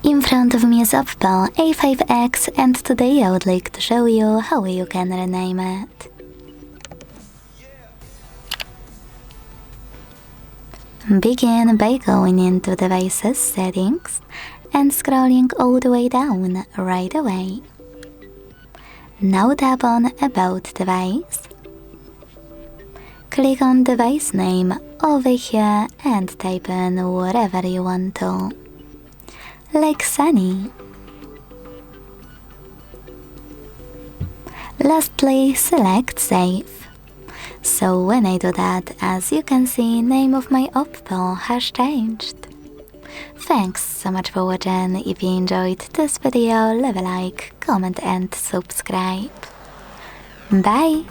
In front of me is OPPO A5x, and today I would like to show you how you can rename it. Begin by going into Devices Settings and scrolling all the way down right away. Now tap on About Device. Click on device name over here and type in whatever you want to, like Sunny. Lastly, select Save. So when I do that, as you can see, name of my OPPO has changed. Thanks so much for watching. If you enjoyed this video, leave a like, comment and subscribe. Bye!